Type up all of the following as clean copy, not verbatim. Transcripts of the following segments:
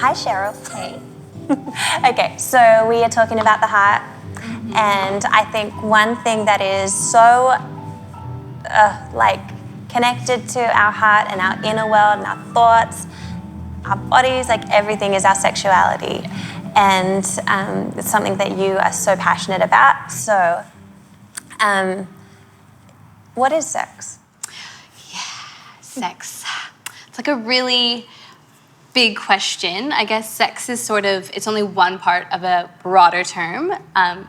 Hi, Cheryl. Hey. Okay, so we are talking about the heart, and I think one thing that is so connected to our heart and our inner world and our thoughts, our bodies, like everything is our sexuality. And it's something that you are so passionate about. So what is sex? Yeah, sex. It's like a really big question. I guess sex is it's only one part of a broader term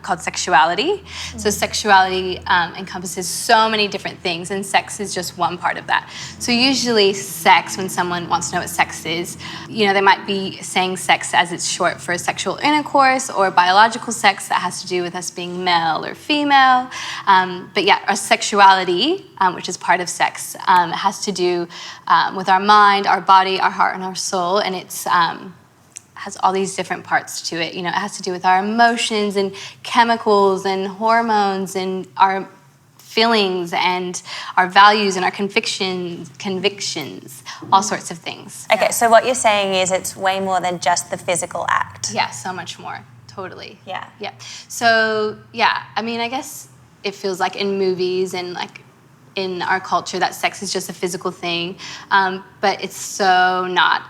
called sexuality. So sexuality encompasses so many different things, and sex is just one part of that. So usually sex, when someone wants to know what sex is, they might be saying sex as it's short for sexual intercourse or biological sex that has to do with us being male or female. But yeah, our sexuality, which is part of sex, has to do with our mind, our body, our heart, and our soul. And it's has all these different parts to it. It has to do with our emotions and chemicals and hormones and our feelings and our values and our convictions, all sorts of things. Okay, so what you're saying is it's way more than just the physical act. Yeah, so much more. Totally. Yeah. Yeah. So, yeah, I mean, I guess it feels like in movies and like in our culture that sex is just a physical thing, but it's so not.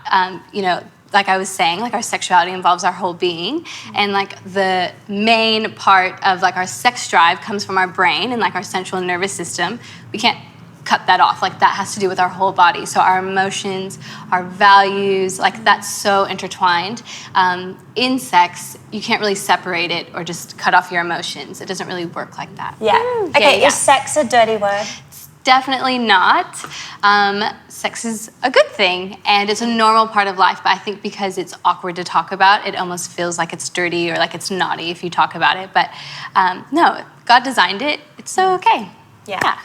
Like I was saying, like our sexuality involves our whole being, and like the main part of like our sex drive comes from our brain and like our central nervous system. We can't cut that off. Like that has to do with our whole body. So our emotions, our values, like that's so intertwined. In sex, you can't really separate it or just cut off your emotions. It doesn't really work like that. Yeah. Okay, is sex a dirty word? Definitely not. Sex is a good thing, and it's a normal part of life, but I think because it's awkward to talk about, it almost feels like it's dirty or like it's naughty if you talk about it. But no, God designed it. It's so okay. Yeah.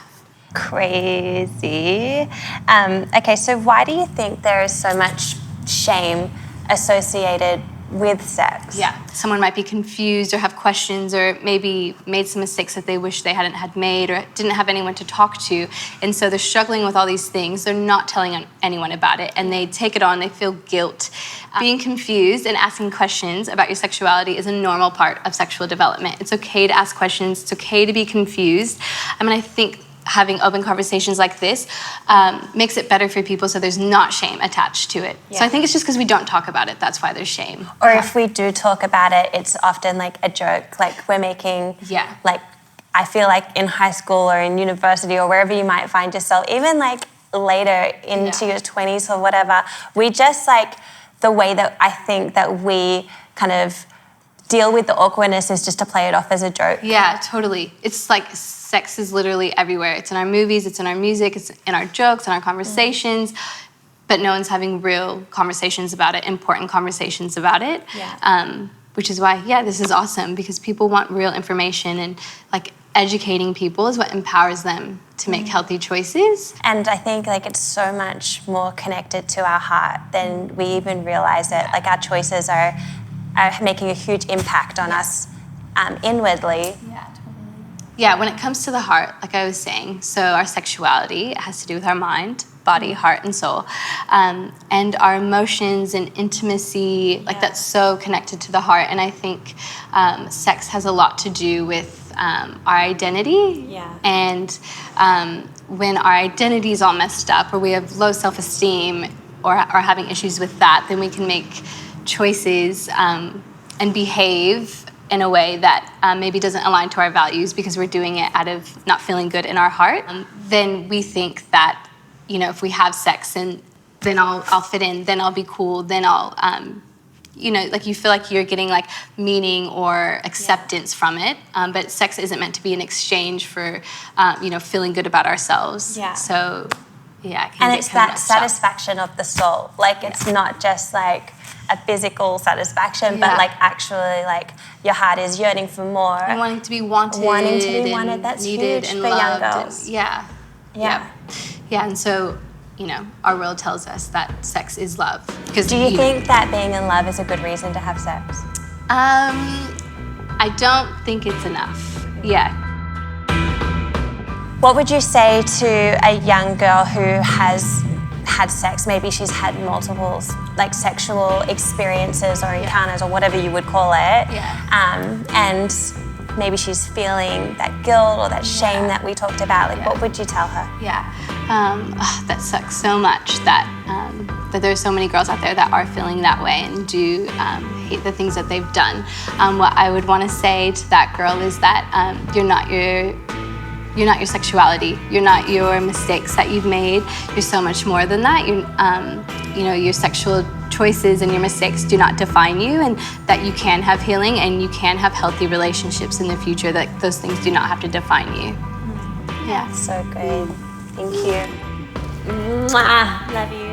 Crazy. Okay, so why do you think there is so much shame associated with sex? Yeah, someone might be confused or have questions or maybe made some mistakes that they wish they hadn't had made or didn't have anyone to talk to. And so they're struggling with all these things. They're not telling anyone about it, and they take it on. They feel guilt. Being confused and asking questions about your sexuality is a normal part of sexual development. It's okay to ask questions. It's okay to be confused. I mean, I think having open conversations like this makes it better for people, so there's not shame attached to it. Yeah. So I think it's just because we don't talk about it, that's why there's shame. Or if we do talk about it, it's often like a joke, like we're making, like I feel like in high school or in university or wherever you might find yourself, even like later into your 20s or whatever, we just like, the way that I think that we kind of deal with the awkwardness is just to play it off as a joke. Yeah, totally. It's like sex is literally everywhere. It's in our movies, it's in our music, it's in our jokes, in our conversations, but no one's having real conversations about it, important conversations about it. Yeah. Which is why, this is awesome, because people want real information, and like educating people is what empowers them to make healthy choices. And I think like it's so much more connected to our heart than we even realize it. Like our choices are making a huge impact on us inwardly. Yeah, totally. Yeah, when it comes to the heart, like I was saying, so our sexuality, it has to do with our mind, body, heart, and soul. And our emotions and intimacy, like that's so connected to the heart. And I think sex has a lot to do with our identity. Yeah. And when our identity is all messed up, or we have low self-esteem or are having issues with that, then we can make choices and behave in a way that maybe doesn't align to our values because we're doing it out of not feeling good in our heart. Then we think that, if we have sex and then I'll fit in, then I'll be cool, then I'll, like you feel like you're getting like meaning or acceptance from it. But sex isn't meant to be an exchange for, feeling good about ourselves. Yeah. So, yeah. And it's that satisfaction of the soul. Like it's not just like a physical satisfaction, but like actually like your heart is yearning for more. And wanting to be wanted. Wanting to be wanted. That's needed huge and for young loved. girls. Yeah. And so, our world tells us that sex is love. Do you think that being in love is a good reason to have sex? I don't think it's enough. Yeah. What would you say to a young girl who has had sex, maybe she's had multiple like sexual experiences or encounters or whatever you would call it. And maybe she's feeling that guilt or that shame that we talked about. Like, what would you tell her? That sucks so much that there's so many girls out there that are feeling that way and do hate the things that they've done. What I would want to say to that girl is that you're not your sexuality. You're not your mistakes that you've made. You're so much more than that. Your sexual choices and your mistakes do not define you, and that you can have healing and you can have healthy relationships in the future, that those things do not have to define you. So good. Thank you. Mwah. Love you.